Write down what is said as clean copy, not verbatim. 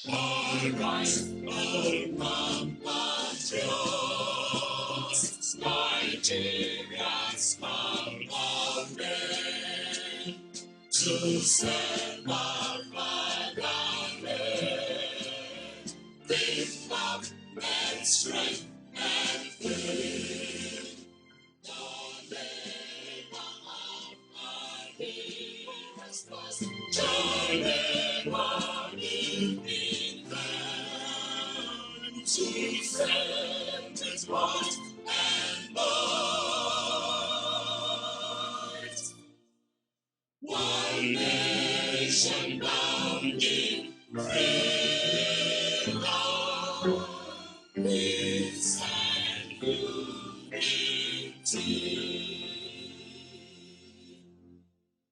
Arise, O compatriots, Nigerians come again to save our fatherland with love and strength and faith. The labor of our heroes was joy never in vain to send his heart and might. One nation bound in freedom.